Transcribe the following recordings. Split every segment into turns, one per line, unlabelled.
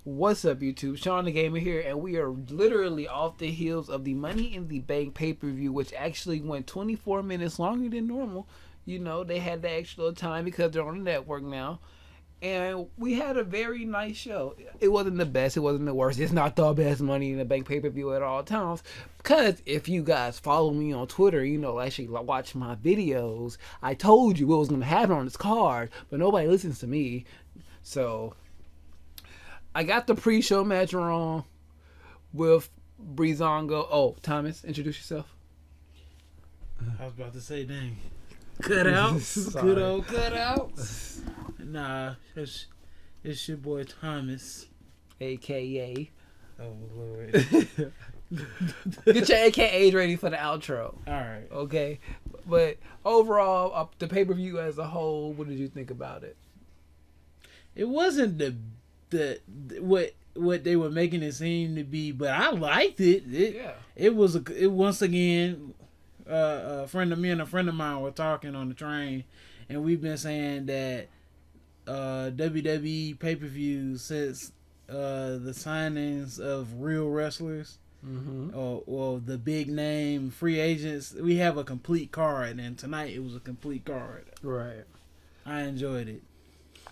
What's up, YouTube? Sean the Gamer here, and we are literally off the heels of the Money in the Bank pay-per-view, which actually went 24 minutes longer than normal. You know, they had the extra time because they're on the network now. And we had a very nice show. It wasn't the best, it wasn't the worst. It's not the best Money in the Bank pay-per-view at all times. Because if you guys follow me on Twitter, you know, actually watch my videos, I told you what was going to happen on this card, but nobody listens to me. So I got the pre-show match wrong with Breezango. Oh, Thomas, introduce yourself.
I was about to say, dang.
Cut out.
Good old cut out. Nah, it's your boy Thomas.
AKA.
Oh, Lord.
Get your AKAs ready for the outro.
Alright.
Okay. But overall, the pay-per-view as a whole, what did you think about it?
It wasn't what they were making it seem to be, but I liked it. It was once again a friend of mine were talking on the train, and we've been saying that WWE pay-per-view since the signings of real wrestlers or the big name free agents, we have a complete card, and tonight it was a complete card.
Right.
I enjoyed it.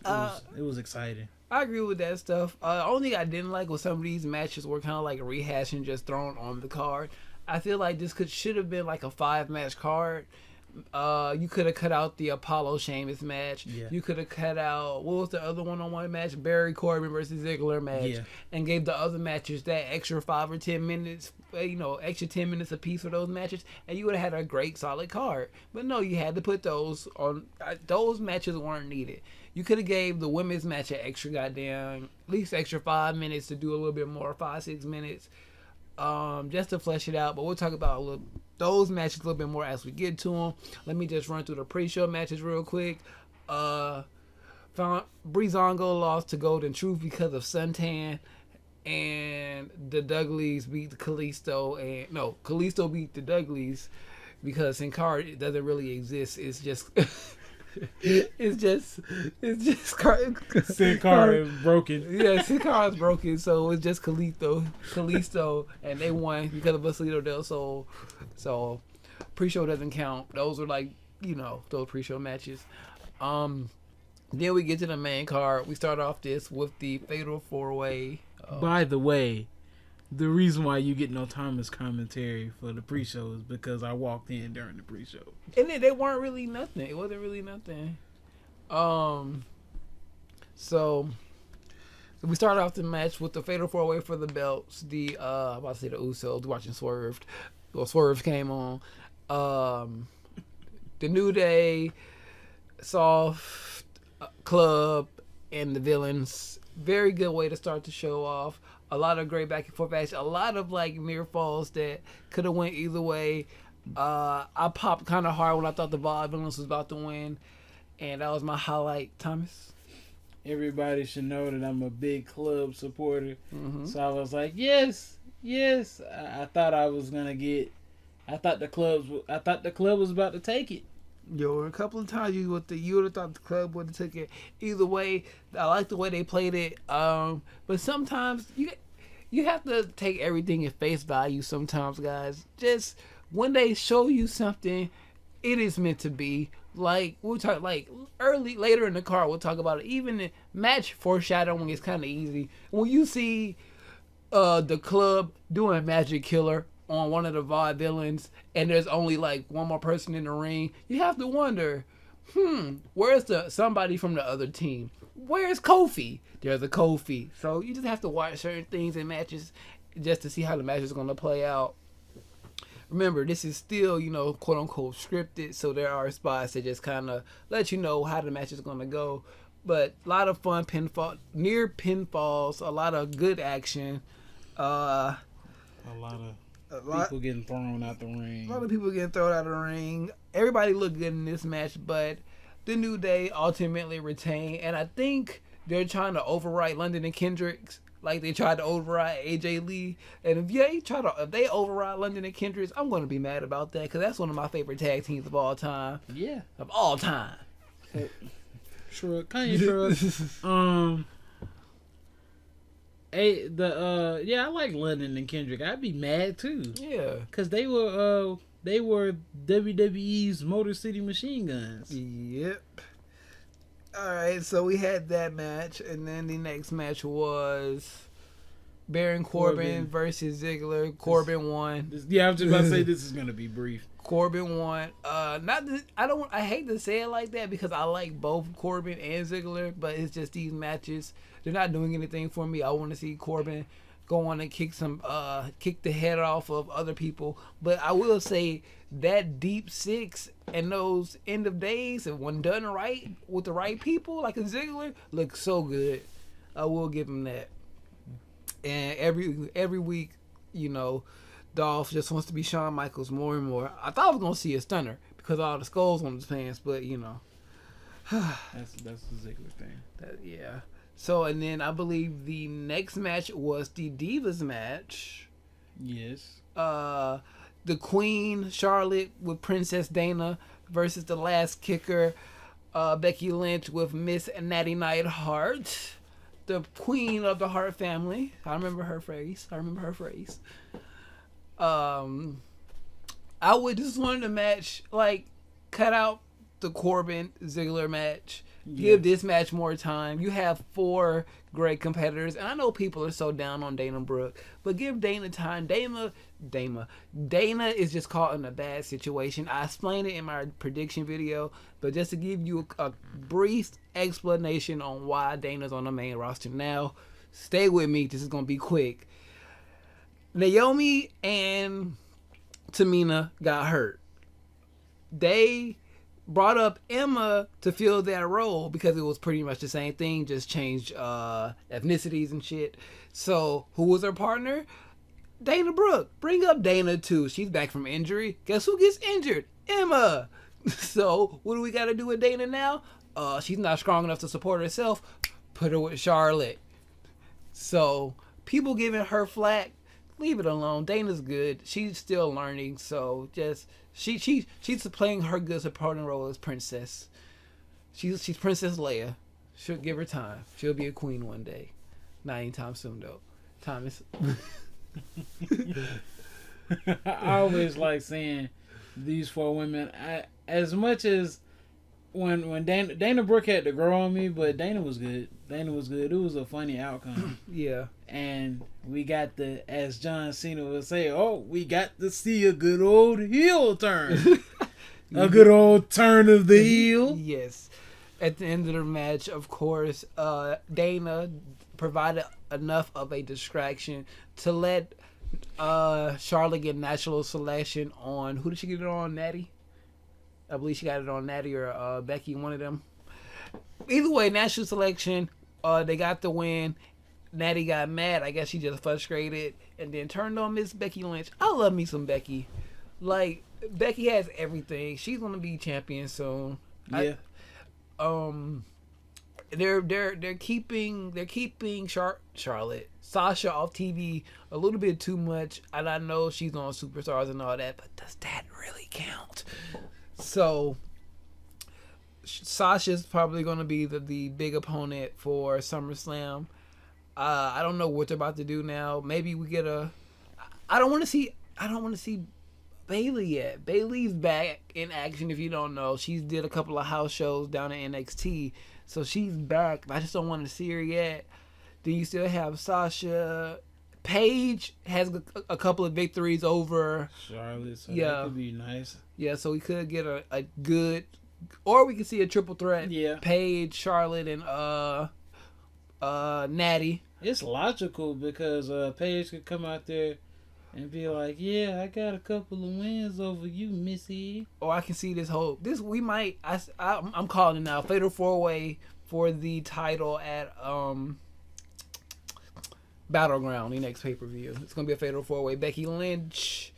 It was exciting.
I agree with that stuff. Only thing I didn't like was some of these matches were kind of like rehashing, just thrown on the card. I feel like this should have been like a 5-match card. You could have cut out the Apollo Sheamus match.
Yeah.
You could have cut out, what was the other one-on-one match? Barry Corbin versus Ziggler match.
Yeah. And
gave the other matches that extra 5 or 10 minutes, you know, extra 10 minutes apiece for those matches, and you would have had a great solid card. But no, you had to put those on. Those matches weren't needed. You could have gave the women's match an extra goddamn, at least extra 5 minutes to do a little bit more, 5-6 minutes, just to flesh it out. But we'll talk about those matches a little bit more as we get to them. Let me just run through the pre-show matches real quick. Breezango lost to Golden Truth because of suntan, and the Dudleys beat Kalisto, and no, Kalisto beat the Dudleys because Sin Cara doesn't really exist. It's just Sin
Cara is broken.
Yeah, Sin Cara is broken, so it's just Kalisto, and they won because of Basilio del Sol. So pre-show doesn't count. Those are like, you know, those pre-show matches. Then we get to the main card. We start off this with the Fatal 4-Way.
By the way, the reason why you get no Thomas commentary for the pre-show is because I walked in during the pre-show.
And they weren't really nothing. It wasn't really nothing. So we started off the match with the Fatal 4-Way for the belts. I'm about to say the Usos, watching Swerve. Well, Swerve came on. The New Day, Soft, Club, and the Villains. Very good way to start the show off. A lot of great back and forth action. A lot of like near falls that could have went either way. I popped kind of hard when I thought the Villains was about to win, and that was my highlight. Thomas?
Everybody should know that I'm a big Club supporter, so I was like, yes. I thought I was gonna get. I thought the Club was about to take it.
Yo, a couple of times you would have thought the Club would have took it. Either way, I like the way they played it. But sometimes you have to take everything at face value. Sometimes, guys, just when they show you something, it is meant to be. Like we'll talk later in the card. We'll talk about it. Even the match foreshadowing is kind of easy. When you see the Club doing Magic Killer on one of the VOD villains, and there's only like one more person in the ring, you have to wonder, where's somebody from the other team? Where's Kofi? There's a Kofi. So you just have to watch certain things in matches just to see how the match is going to play out. Remember, this is still, you know, quote unquote scripted, so there are spots that just kind of let you know how the match is going to go. But a lot of fun near pinfalls, a lot of good action.
A lot of people getting thrown out the ring.
A lot of people getting thrown out of the ring. Everybody looked good in this match, but the New Day ultimately retained. And I think they're trying to overwrite London and Kendricks, like they tried to override AJ Lee. And if they override London and Kendricks, I'm going to be mad about that, because that's one of my favorite tag teams of all time.
Yeah,
of all time.
Shrug, Kanye shrug. I like London and Kendrick. I'd be mad too.
Yeah,
cause they were WWE's Motor City Machine Guns.
Yep. All right, so we had that match, and then the next match was Baron Corbin versus Ziggler. Corbin won.
I was just about to say this is gonna be brief.
Corbin won. I hate to say it like that because I like both Corbin and Ziggler, but it's just these matches, they're not doing anything for me. I want to see Corbin go on and kick the head off of other people. But I will say that Deep Six and those end of days, and when done right with the right people, like a Ziggler, look so good. I will give him that. And every week, Dolph just wants to be Shawn Michaels more and more. I thought I was gonna see a stunner because of all the skulls on his pants, but
that's the Ziggler thing.
Yeah. So, and then I believe the next match was the Divas match.
Yes.
The Queen Charlotte with Princess Dana versus the Last Kicker, Becky Lynch with Miss Natty Neidhart, the Queen of the Hart family. I remember her phrase. I would just wanted to match, like, cut out the Corbin Ziggler match. Give this match more time. You have 4 great competitors, and I know people are so down on Dana Brooke, but give Dana time. Dana is just caught in a bad situation. I explained it in my prediction video, but just to give you a brief explanation on why Dana's on the main roster now, stay with me. This is gonna be quick. Naomi and Tamina got hurt. They brought up Emma to fill that role because it was pretty much the same thing, just changed ethnicities and shit. So who was her partner? Dana Brooke. Bring up Dana too. She's back from injury. Guess who gets injured? Emma. So what do we got to do with Dana now? She's not strong enough to support herself. Put her with Charlotte. So people giving her flack, leave it alone. Dana's good. She's still learning. So just she's playing her good supporting role as princess. She's Princess Leia. She'll give her time. She'll be a queen one day. Not anytime soon though. Time is.
I always like seeing these 4 women. As much as when Dana Brooke had to grow on me, but Dana was good. It was a funny outcome.
Yeah.
And we got as John Cena would say, we got to see a good old heel turn. A good old turn of the heel.
Yes. At the end of the match, of course, Dana provided enough of a distraction to let Charlotte get natural selection on, who did she get it on, Natty? I believe she got it on Natty or Becky, one of them. Either way, natural selection, they got the win. Natty got mad. I guess she just frustrated and then turned on Miss Becky Lynch. I love me some Becky. Like, Becky has everything. She's gonna be champion soon.
Yeah.
They're keeping Charlotte, Sasha off TV a little bit too much, and I know she's on Superstars and all that, but does that really count? So Sasha's probably going to be the big opponent for SummerSlam. I don't know what they're about to do now. Maybe we get I don't want to see Bayley yet. Bayley's back in action. If you don't know, she did a couple of house shows down in NXT, so she's back. I just don't want to see her yet. Then you still have Sasha. Paige has a couple of victories over
Charlotte, so that could be nice.
Yeah, so we could get a good, or we could see a triple threat.
Yeah,
Paige, Charlotte, and Natty.
It's logical because Paige could come out there and be like, "Yeah, I got a couple of wins over you, Missy."
Or I can see I'm calling it now. Fatal 4-Way for the title at Battleground, the next pay-per-view. It's going to be a Fatal 4-Way. Becky Lynch,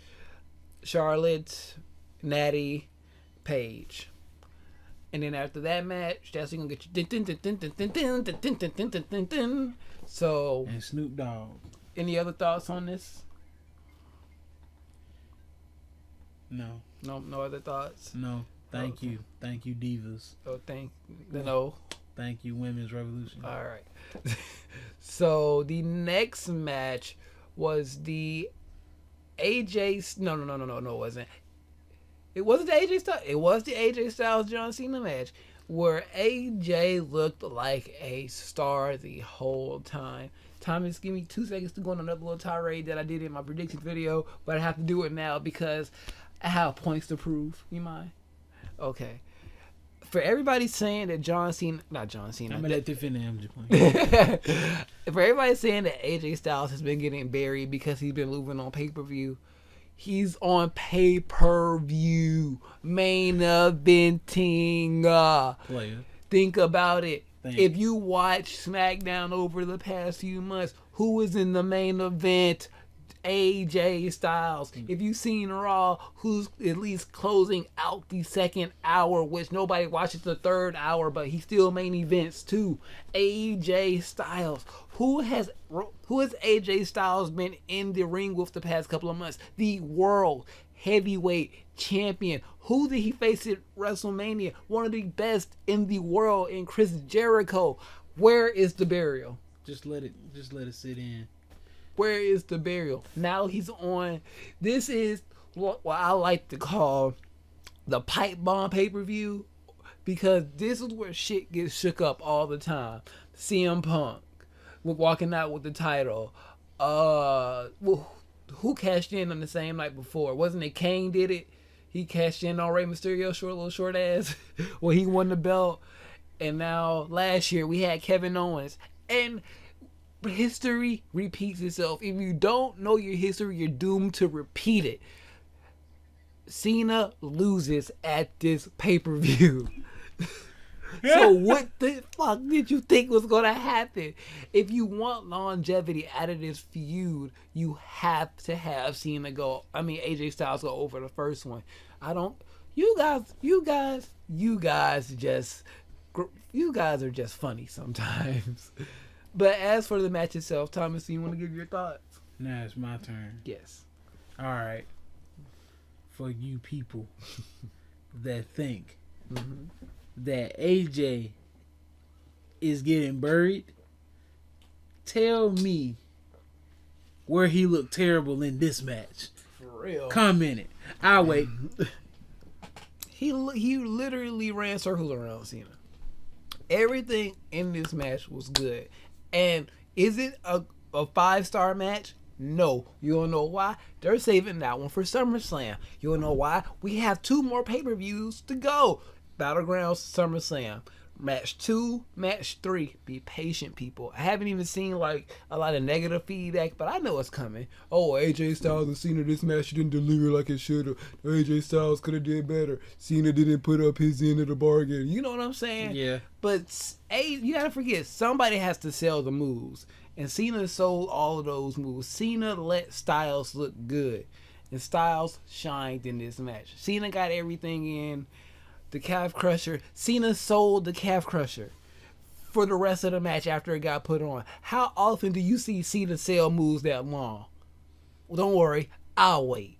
Charlotte, Natty, Paige. And then after that match, that's going to get you... So...
And Snoop Dogg.
Any other thoughts on this?
No.
No other thoughts?
No. Thank you, Divas.
No.
Thank you, Women's Revolution.
All right. So the next match was the AJ. No, it wasn't. It wasn't the AJ Styles. It was the AJ Styles John Cena match where AJ looked like a star the whole time. Thomas, give me 2 seconds to go on another little tirade that I did in my prediction video, but I have to do it now because I have points to prove. You mind? Okay. For everybody saying that John Cena, not John Cena.
I'm gonna let you finish. I'm just playing.
For everybody saying that AJ Styles has been getting buried because he's been moving on pay-per-view, he's on pay-per-view main eventing.
Player.
Think about it. If you watch SmackDown over the past few months, who was in the main event? AJ Styles. If you've seen Raw, who's at least closing out the second hour, which nobody watches the third hour, but he still main events too. AJ Styles. Who has AJ Styles been in the ring with the past couple of months? The world heavyweight champion. Who did he face at WrestleMania? One of the best in the world in Chris Jericho. Where is the burial?
Just let it sit in.
Where is the burial? Now he's on. This is what I like to call the pipe bomb pay-per-view, because this is where shit gets shook up all the time. CM Punk walking out with the title. Who cashed in on the same night before? Wasn't it Kane did it? He cashed in on Rey Mysterio, little short ass, when he won the belt. And now last year we had Kevin Owens. And history repeats itself. If you don't know your history, you're doomed to repeat it. Cena loses at this pay-per-view. So what the fuck did you think was going to happen? If you want longevity out of this feud, you have to have Cena AJ Styles go over the first one. You guys are just funny sometimes. But as for the match itself, Thomas, do you want to give your thoughts?
Now it's my turn.
Yes.
All right. For you people that think that AJ is getting buried, tell me where he looked terrible in this match.
For real.
Comment it. I'll wait.
He literally ran circles around Cena. Everything in this match was good. And is it a 5-star match? No. You don't know why? They're saving that one for SummerSlam. You don't know why? We have 2 more pay-per-views to go. Battlegrounds, SummerSlam. Match 2, match 3. Be patient, people. I haven't even seen a lot of negative feedback, but I know it's coming. Oh, AJ Styles and Cena, this match didn't deliver like it should have. AJ Styles could have did better. Cena didn't put up his end of the bargain. You know what I'm saying?
Yeah.
But you gotta forget, somebody has to sell the moves. And Cena sold all of those moves. Cena let Styles look good. And Styles shined in this match. Cena got everything in. The calf crusher. Cena sold the calf crusher for the rest of the match after it got put on. How often do you see Cena sell moves that long? Well, don't worry. I'll wait.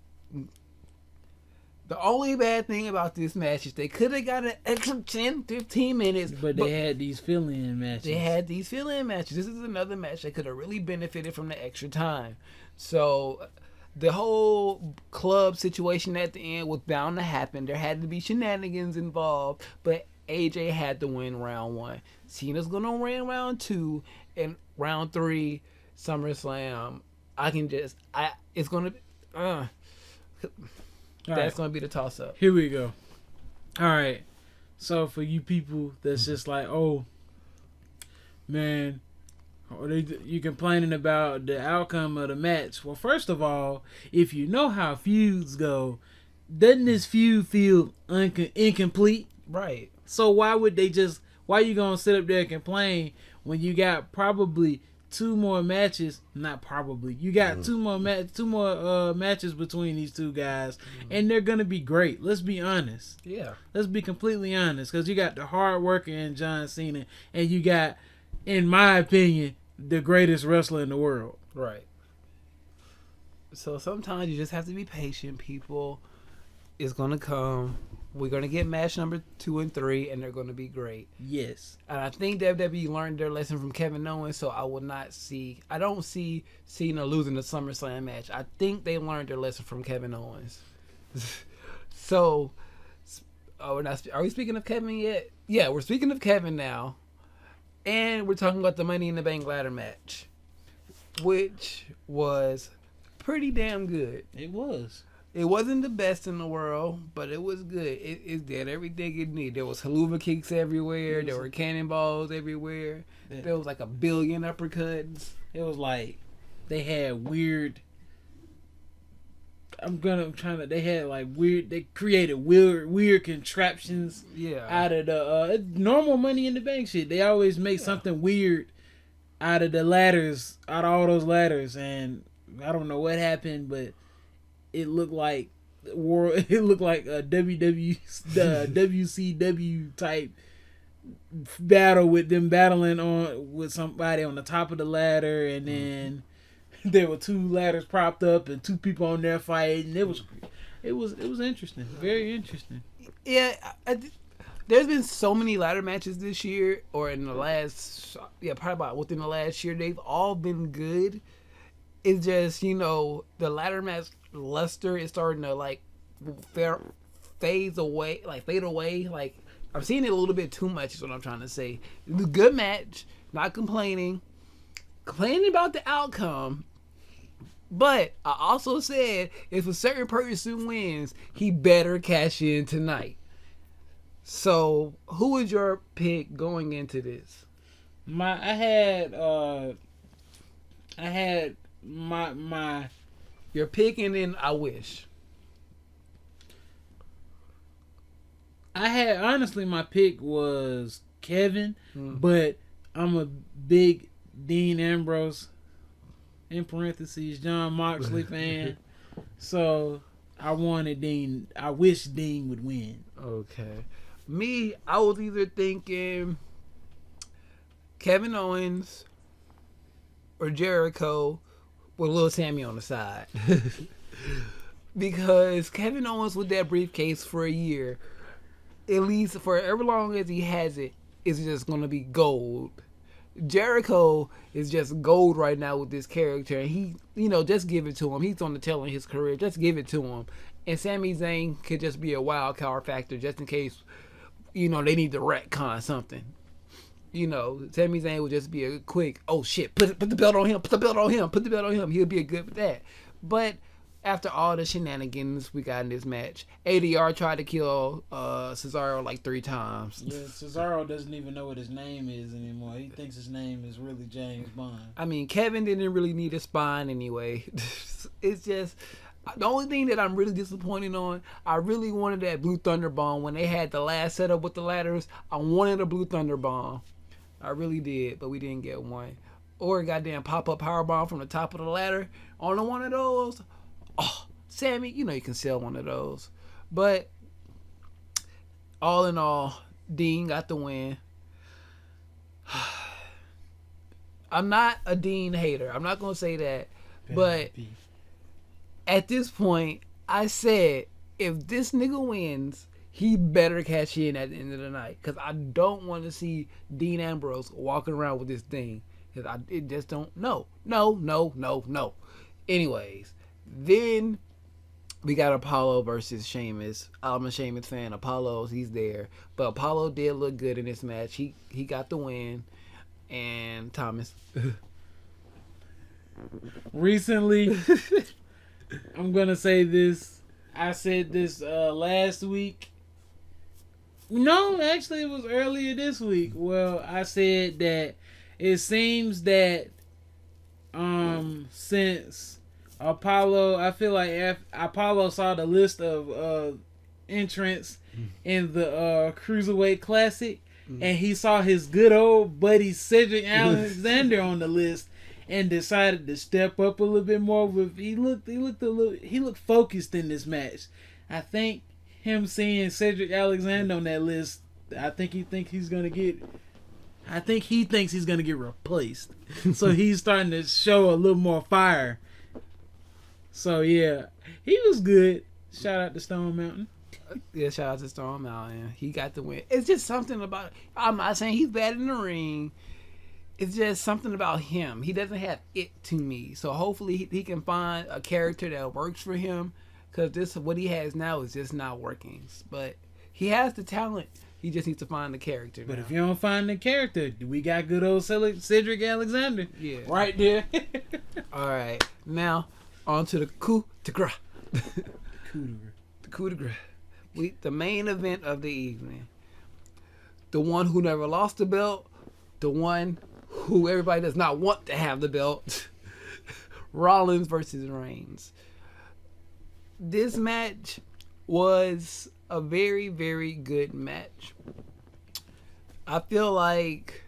The only bad thing about this match is they could have got an extra 10, 15 minutes.
But they had these fill-in matches.
This is another match that could have really benefited from the extra time. So the whole club situation at the end was bound to happen. There had to be shenanigans involved, but AJ had to win round 1. Cena's going to win round 2, and round 3, SummerSlam. It's going to that's going to be the toss-up.
Here we go. All right. So for you people that's just like, oh, man, you complaining about the outcome of the match. Well, first of all, if you know how feuds go, doesn't this feud feel incomplete?
Right.
So why are you going to sit up there and complain when you got probably 2 more matches? Not probably. You got 2 more matches between these 2 guys, and they're going to be great. Let's be honest.
Yeah.
Let's be completely honest, because you got the hard worker in John Cena, and you got, in my opinion, the greatest wrestler in the world.
Right. So sometimes you just have to be patient, people. It's going to come. we're gonna get match number 2 and 3, and they're gonna be great.
Yes.
And I think WWE learned their lesson from Kevin Owens, so I don't see Cena losing the SummerSlam match. I think they learned their lesson from Kevin Owens. So, are we speaking of Kevin yet? Yeah, we're speaking of Kevin now. And we're talking about the Money in the Bank ladder match, which was pretty damn good.
It was.
It wasn't the best in the world, but it was good. It did everything it needed. There was haluva kicks everywhere. There were cannonballs everywhere. There was like a billion uppercuts.
It was like they had weird. They created weird contraptions.
Yeah.
Out of the normal Money in the Bank shit. They always make something weird out of the ladders, out of all those ladders, and I don't know what happened, but it looked like a WCW type battle with them battling with somebody on the top of the ladder, and then there were 2 ladders propped up and 2 people on there fighting. It was interesting, very interesting.
Yeah, there's been so many ladder matches this year, or in the last, probably about within the last year. They've all been good. It's just, the ladder match luster is starting to like fade away. Like I'm seeing it a little bit too much is what I'm trying to say. It was a good match, not complaining about the outcome. But I also said if a certain person wins, he better cash in tonight. So who is your pick going into this?
I had my
Your pick, and then I wish.
Honestly, my pick was Kevin, but I'm a big Dean Ambrose, in parentheses, John Moxley fan. So I wanted Dean. I wish Dean would win.
Okay. Me, I was either thinking Kevin Owens or Jericho with little Sammy on the side. Because Kevin Owens with that briefcase for a year, at least for ever long as he has it, is just going to be gold. Jericho is just gold right now with this character, and he, just give it to him. He's on the tail of his career. Just give it to him. And Sami Zayn could just be a wild card factor just in case, they need to retcon something. Sami Zayn would just be a quick, oh shit, put the belt on him, put the belt on him. He'll be a good with that. But after all the shenanigans we got in this match, ADR tried to kill Cesaro like 3 times.
Yeah, Cesaro doesn't even know what his name is anymore. He thinks his name is really James Bond.
I mean, Kevin didn't really need a spine anyway. It's just, the only thing that I'm really disappointed on, I really wanted that Blue Thunder Bomb when they had the last setup with the ladders. I wanted a Blue Thunder Bomb. I really did, but we didn't get one. Or a goddamn pop-up powerbomb from the top of the ladder. On one of those. Oh, Sammy, you can sell one of those. But all in all, Dean got the win. I'm not a Dean hater. I'm not going to say that. But at this point, I said, if this nigga wins, he better cash in at the end of the night. Because I don't want to see Dean Ambrose walking around with this thing. Because it just don't. No. Anyways. Then we got Apollo versus Sheamus. I'm a Sheamus fan. Apollo's, he's there. But Apollo did look good in this match. He got the win. And Thomas.
Recently, I'm going to say this. I said this last week. No, actually it was earlier this week. Well, I said that it seems that since Apollo, I feel like Apollo saw the list of entrants in the Cruiserweight Classic, and he saw his good old buddy Cedric Alexander on the list, and decided to step up a little bit more. He looked focused in this match. I think him seeing Cedric Alexander on that list, I think he thinks he's gonna get replaced. So he's starting to show a little more fire. So yeah, he was good. Shout out to Stone Mountain.
Yeah, shout out to Storm Mountain. He got the win. It's just something about. I'm not saying he's bad in the ring. It's just something about him. He doesn't have it to me. So hopefully he can find a character that works for him. Because this what he has now is just not working. But he has the talent. He just needs to find the character.
But
now.
if you don't find the character, we got good old Cedric Alexander.
Yeah.
Right there.
All right. Now, on to the coup de grace. The coup de grace. The main event of the evening. The one who never lost the belt. The one who everybody does not want to have the belt. Rollins versus Reigns. This match was a very, very good match. I feel like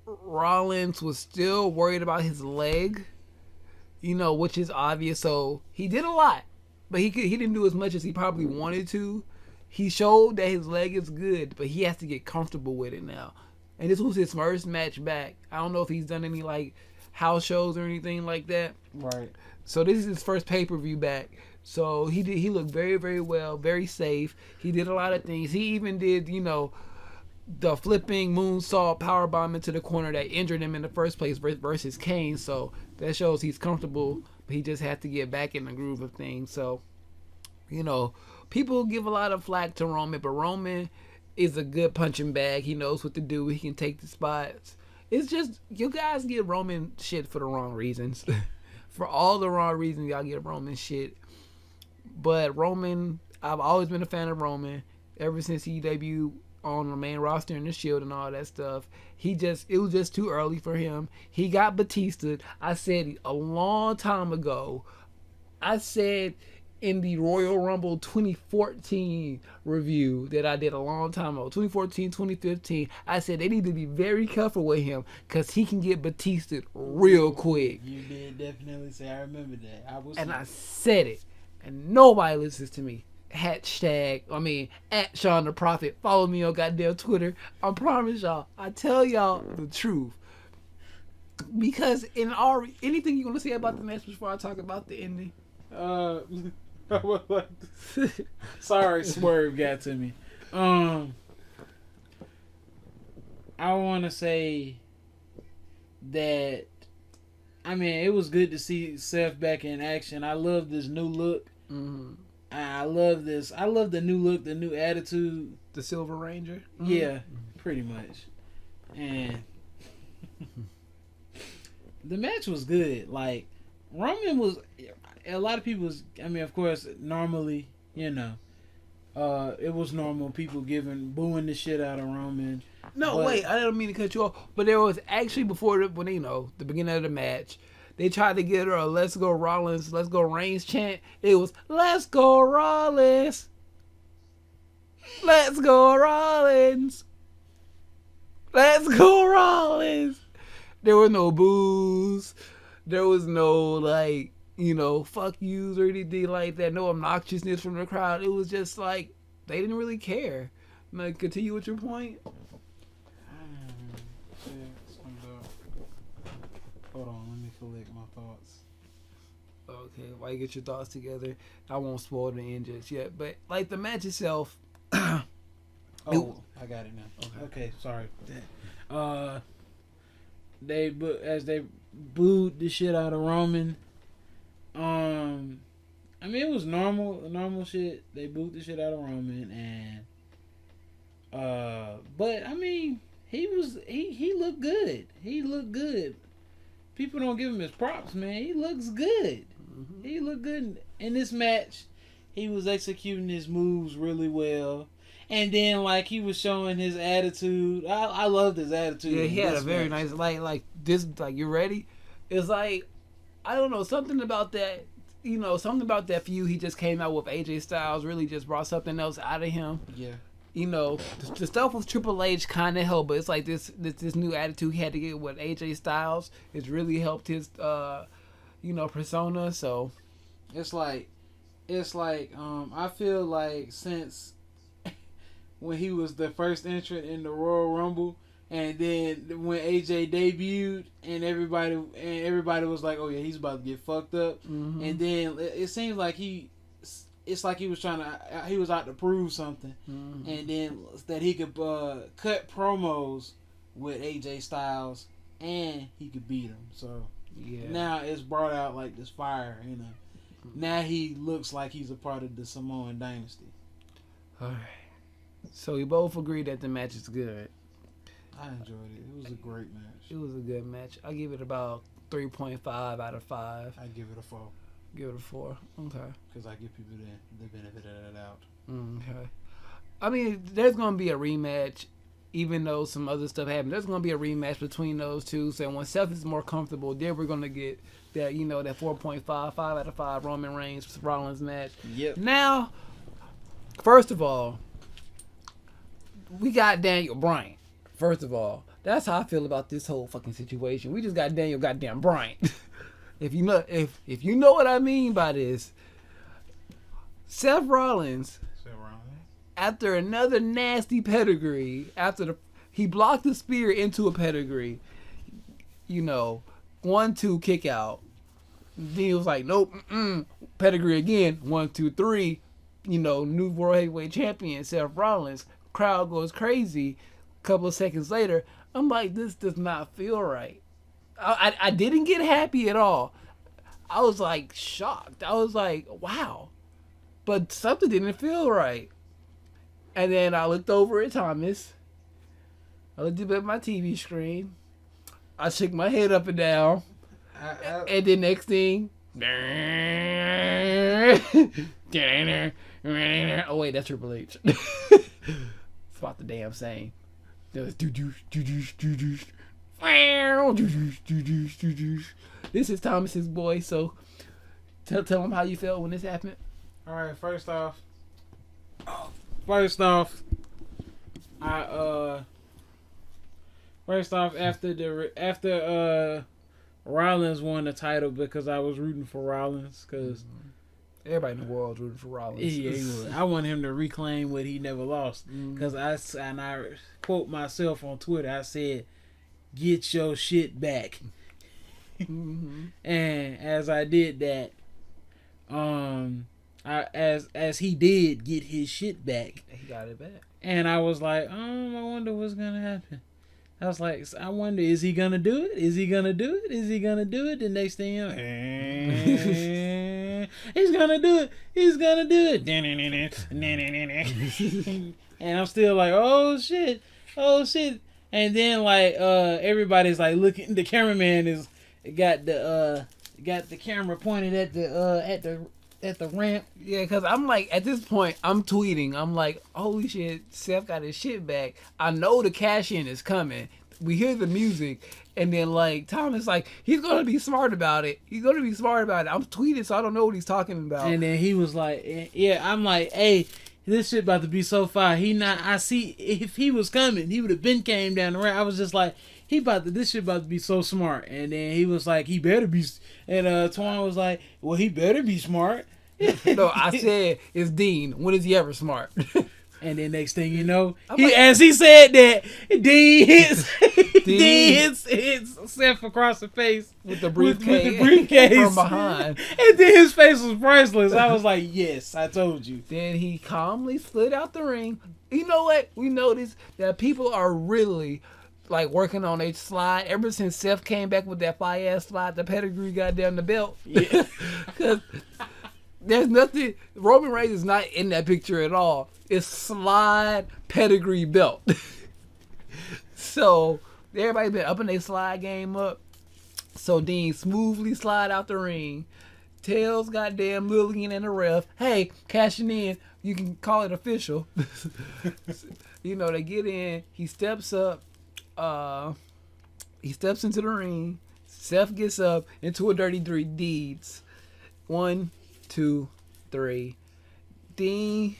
Rollins was still worried about his leg, which is obvious. So he did a lot, but he didn't do as much as he probably wanted to. He showed that his leg is good, but he has to get comfortable with it now. And this was his first match back. I don't know if he's done any like house shows or anything like that.
Right.
So this is his first pay-per-view back. So he looked very, very well, very safe. He did a lot of things. He even did, the flipping moonsault powerbomb into the corner that injured him in the first place versus Kane. So that shows he's comfortable, but he just had to get back in the groove of things. So, people give a lot of flack to Roman, but Roman is a good punching bag. He knows what to do. He can take the spots. It's just, you guys give Roman shit for the wrong reasons. For all the wrong reasons, y'all give Roman shit. But Roman, I've always been a fan of Roman ever since he debuted on the main roster in the Shield and all that stuff. It was just too early for him. He got Batista. I said a long time ago, in the Royal Rumble 2014 review that I did a long time ago, 2014, 2015, I said they need to be very careful with him because he can get Batista real quick.
You did definitely say, I remember that.
I said it, and nobody listens to me. At Sean the Prophet. Follow me on goddamn Twitter. I promise y'all, I tell y'all the truth. Because anything you want to say about the match before I talk about the ending?
Sorry, Swerve got to me. I want to say that, it was good to see Seth back in action. I love this new look.
Mm-hmm.
I love this. I love the new look, the new attitude.
The Silver Ranger? Mm-hmm.
Yeah, pretty much. And the match was good. Like, Roman was... A lot of people was... of course, normally, it was normal. People booing the shit out of Roman.
No, wait. I didn't mean to cut you off. But there was actually, the beginning of the match... They tried to get her a "Let's go Rollins, Let's go Reigns" chant. It was "Let's go Rollins, Let's go Rollins, Let's go Rollins." There were no boos. There was no fuck yous or anything like that. No obnoxiousness from the crowd. It was just like they didn't really care. Continue with your point.
Hold on, let me collect my thoughts.
Okay, while you get your thoughts together, I won't spoil the end just yet. But the match itself.
I got it now. Okay, sorry. As they booed the shit out of Roman. It was normal shit. They booed the shit out of Roman, and but he looked good. He looked good. People don't give him his props, man. He looks good. Mm-hmm. He looked good in this match. He was executing his moves really well, and then he was showing his attitude. I loved his attitude.
Yeah, he had a very nice this. You ready? It's I don't know, something about that. Something about that feud he just came out with AJ Styles really just brought something else out of him. Yeah. The stuff with Triple H kind of helped, but it's this new attitude he had to get with AJ Styles. It's really helped his, persona. So,
I feel like since when he was the first entrant in the Royal Rumble, and then when AJ debuted, and everybody was like, "Oh yeah, he's about to get fucked up," and then it seems like he it's like he was out to prove something, and then that he could cut promos with AJ Styles and he could beat him. So now it's brought out like this fire, you know. Now he looks like he's a part of the Samoan dynasty.
All right. So we both agree that the match is good.
I enjoyed it. It was a great match.
It was a good match. I give it about 3.5 out of 5.
I give it a 4.
Give it a 4. Okay.
Because I give people the benefit of the doubt.
Okay. I mean, there's going to be a rematch, even though some other stuff happened. There's going to be a rematch between those two. So when Seth is more comfortable, then we're going to get that, you know, that 4.5, 5 out of 5 Roman Reigns Rollins match.
Yep.
Now, first of all, we got Daniel Bryan. First of all, that's how I feel about this whole fucking situation. We just got Daniel goddamn Bryan. If you know what I mean by this, Seth Rollins, after another nasty pedigree, he blocked the spear into a pedigree, you know, 1-2 kick out. Then he was like, nope, pedigree again, 1, 2, 3, you know, new World Heavyweight Champion Seth Rollins. Crowd goes crazy. A couple of seconds later, I'm like, this does not feel right. I didn't get happy at all. I was like shocked. I was like, wow. But something didn't feel right. And then I looked over at Thomas. I looked up at my TV screen. I shook my head up and down. And then next thing, oh wait, that's Triple H. It's about the damn same. This is Thomas's boy, so tell him how you felt when this happened.
All right, first off, after Rollins won the title, because I was rooting for Rollins, because
everybody in the world rooting for Rollins.
Yeah, he was. I want him to reclaim what he never lost. Because I quote myself on Twitter. I said, "Get your shit back." And as I did that, as he did get his shit back,
he got it back. And
I was like, I wonder what's gonna happen. I was like, I wonder, is he gonna do it? Is he gonna do it? Is he gonna do it? The next thing you know, he's gonna do it. He's gonna do it. And I'm still like, oh shit. And then like everybody's like looking. The cameraman got the camera pointed at the ramp.
Yeah, because I'm like, at this point, I'm tweeting. I'm like, holy shit, Seth got his shit back. I know the cash in is coming. We hear the music. And then, like, Thomas, like, he's going to be smart about it. I'm tweeting, so I don't know what he's talking about.
And then he was like, yeah, I'm like, hey, this shit about to be so fire. I see, if he was coming, he would have been came down the ramp. I was just like, this shit about to be so smart. And then he was like, he better be, and Twan was like, well, he better be smart.
No, I said, it's Dean. When is he ever smart?
And then next thing you know, as he said that, Dean hits Seth across the face
with the briefcase from behind.
And then his face was priceless. I was like, yes, I told you.
Then he calmly slid out the ring. You know what? We noticed that people are really like working on a slide ever since Seth came back with that fire ass slide. The pedigree got down the belt. Yeah. Because there's nothing. Roman Reigns is not in that picture at all. It's slide pedigree belt. So everybody been upping their slide game up. So Dean smoothly slide out the ring. Tells goddamn Lillian and the ref, hey, cashing in. You can call it official. You know, they get in. He steps up. He steps into the ring. Seth gets up into a dirty three deeds. 1, 2, 3. Dean,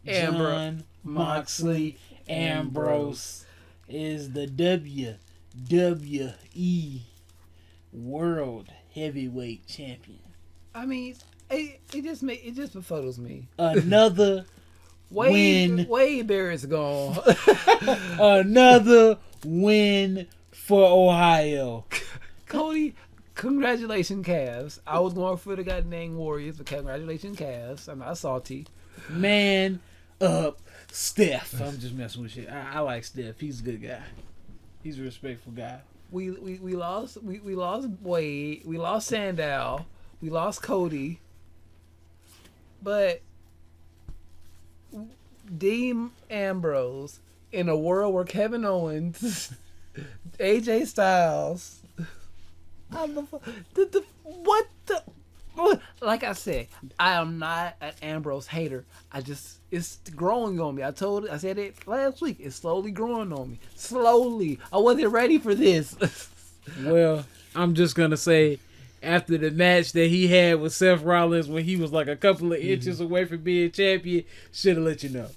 John Moxley Ambrose is the WWE World Heavyweight Champion.
I mean, it just befuddles me.
Another win.
Wade Barrett's gone.
Another win for Ohio.
Cody Congratulations, Cavs. I was going for the goddamn Warriors, but congratulations, Cavs. I'm not salty.
Man up, Steph. I'm just messing with shit. I like Steph. He's a good guy. He's a respectful guy.
We lost Wade. We lost Sandow. We lost Cody. But Dean Ambrose in a world where Kevin Owens, AJ Styles, like I said, I am not an Ambrose hater. It's growing on me. I said it last week. It's slowly growing on me. Slowly. I wasn't ready for this.
Well, I'm just gonna say, after the match that he had with Seth Rollins when he was like a couple of inches away from being champion, should have let you know.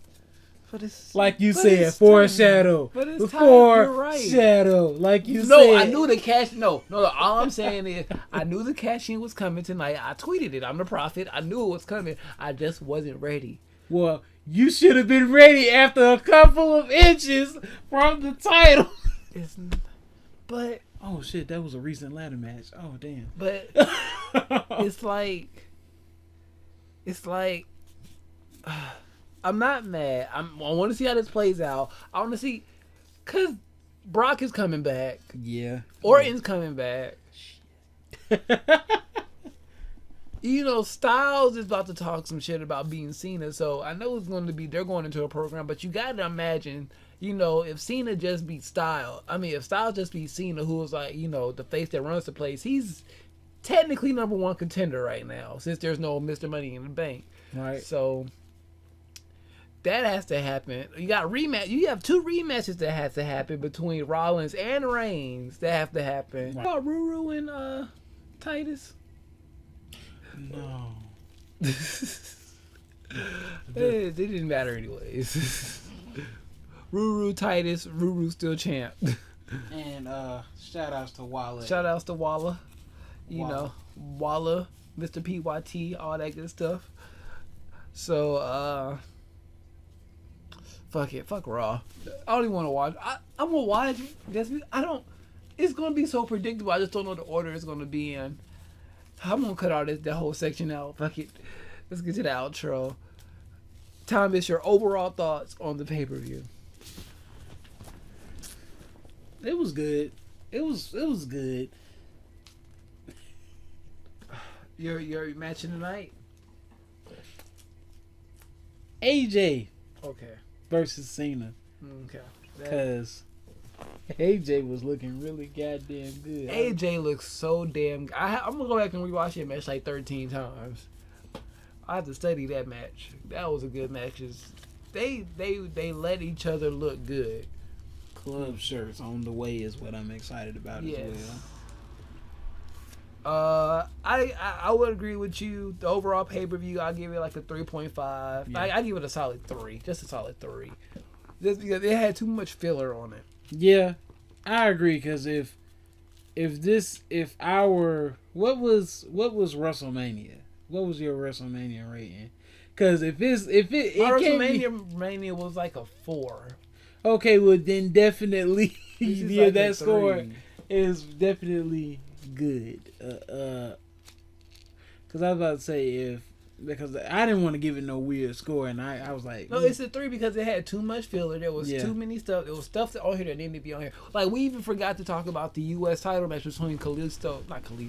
Like you said, foreshadow.
But it's time. You're right.
Foreshadow. Like you said.
No, I knew the cash. No. All I'm saying is, I knew the cash-in was coming tonight. I tweeted it. I'm the prophet. I knew it was coming. I just wasn't ready.
Well, you should have been ready after a couple of inches from the title.
But
oh shit, that was a recent ladder match. Oh damn.
But it's like I'm not mad. I want to see how this plays out. I want to see, cause Brock is coming back.
Yeah.
Orton's coming back. Styles is about to talk some shit about being Cena, so I know it's going to be, they're going into a program, but you got to imagine, if Cena just beat Styles, if Styles just beat Cena, who was like, the face that runs the place, he's technically number one contender right now, since there's no Mr. Money in the Bank.
Right.
So that has to happen. You got rematch. You have two rematches that have to happen between Rollins and Reigns. That have to happen. Right. About Ruru and Titus.
No.
It didn't matter anyways. Ruru, Titus, Ruru still champ.
And shout outs to Walla.
Walla, Mr. PYT, all that good stuff. So fuck it, fuck Raw. I don't even want to watch. I'm gonna watch. It's gonna be so predictable. I just don't know the order it's gonna be in. I'm gonna cut all that whole section out. Fuck it. Let's get to the outro. Tom, it's your overall thoughts on the pay-per-view.
It was good. It was good.
Your match of the night?
AJ.
Okay.
Versus Cena.
Okay.
Because AJ was looking really goddamn good.
AJ looks so damn good. I'm going to go back and rewatch that match like 13 times. I have to study that match. That was a good match. They let each other look good.
Club shirts on the way is what I'm excited about as
well. I would agree with you. The overall pay-per-view, I'll give it like a 3.5. Yeah. I give it a solid 3. Just a solid 3. Just because it had too much filler on it.
Yeah, I agree. Because what was WrestleMania? What was your WrestleMania rating? Because if
WrestleMania Mania was like a 4.
Okay, well then definitely
like
that score is definitely good. Because I was about to say because I didn't want to give it no weird score, and I was like,
no, it's a 3 because it had too much filler. There was too many stuff. There was stuff on here that didn't need to be on here. Like we even forgot to talk about the U.S. title match between he's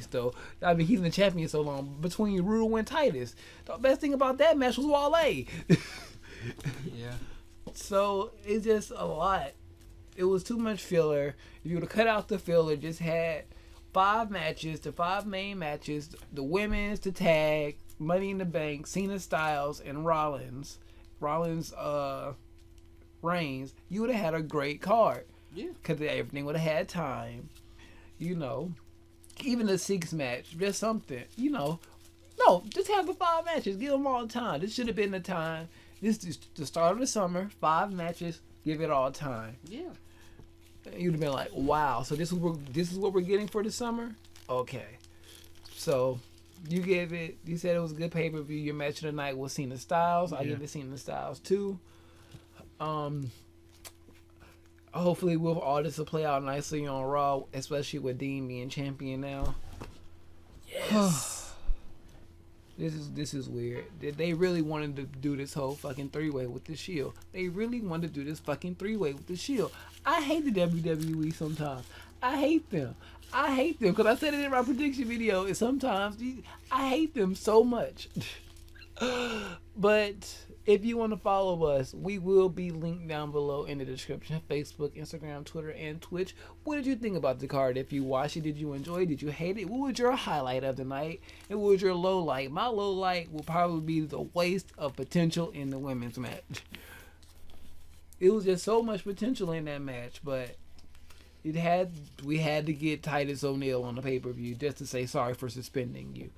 been the champion so long, between Ruru and Titus. The best thing about that match was Wale.
Yeah.
So it's just a lot. It was too much filler. If you would have cut out the filler, just had 5 matches, the 5 main matches, the women's, the tag, Money in the Bank, Cena, Styles, and Rollins, Reigns, you would have had a great card.
Yeah.
Because everything would have had time. Even the 6 match, just something. No, just have the 5 matches. Give them all the time. This should have been the time. This is the start of the summer. 5 matches. Give it all time.
Yeah.
You'd have been like, wow. So this is what we're getting for the summer? Okay. So you said it was a good pay-per-view. Your match of the night was Cena Styles. I give it Cena Styles too. Hopefully all this will play out nicely on Raw, especially with Dean being champion now.
Yes.
This is weird. They really wanted to do this whole fucking 3-way with the Shield. They really wanted to do this fucking 3-way with the Shield. I hate the WWE sometimes. I hate them because I said it in my prediction video. And sometimes I hate them so much. But if you want to follow us, we will be linked down below in the description. Facebook, Instagram, Twitter, and Twitch. What did you think about the card? If you watched it, did you enjoy it? Did you hate it? What was your highlight of the night? And what was your low light? My low light will probably be the waste of potential in the women's match. It was just so much potential in that match, but we had to get Titus O'Neil on the pay-per-view just to say sorry for suspending you.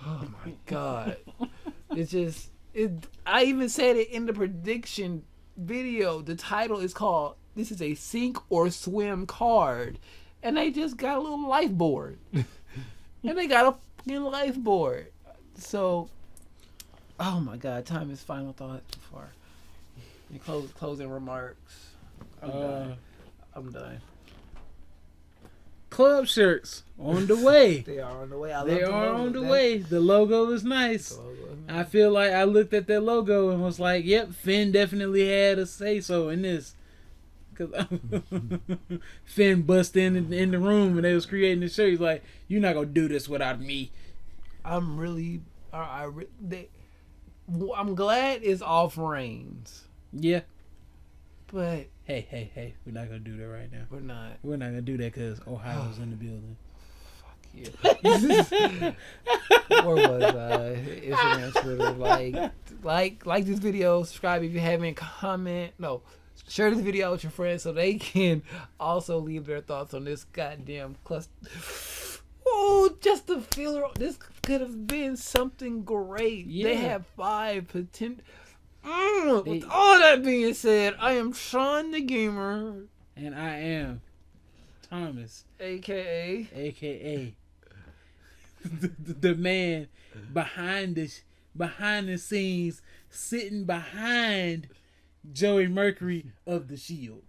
Oh my god. It's just I even said it in the prediction video. The title is called "This is a sink or swim card," and they just got a little life board, and they got a fucking life board. So, oh my god, time is final thoughts before your closing remarks. I'm done.
Club shirts on the way.
They are on the way.
They are on the way. The logo is nice. I feel like I looked at their logo and was like, "Yep, Finn definitely had a say so in this." Cause Finn bust in the room and they was creating the shirt. He's like, "You're not gonna do this without me."
I'm glad it's off Reigns.
Yeah.
But
hey, we're not gonna do that right now.
We're not
gonna do that because Ohio's in the building.
Fuck you. Where was I? Instagram, Twitter. Like this video. Subscribe if you haven't. Comment. No, share this video with your friends so they can also leave their thoughts on this goddamn cluster. Oh, just the filler. This could have been something great. Yeah. They have 5 potential. With all that being said, I am Sean the Gamer.
And I am Thomas.
AKA
the man behind the scenes, sitting behind Joey Mercury of the Shield.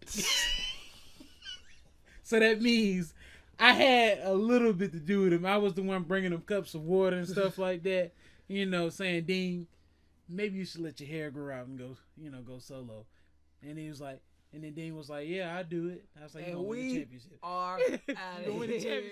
So that means I had a little bit to do with him. I was the one bringing him cups of water and stuff like that. You know, saying, "Dean, maybe you should let your hair grow out and go solo." And he was like, and then Dean was like, "Yeah, I'll do it." I was like,
and we
win the championship.
Are out of here.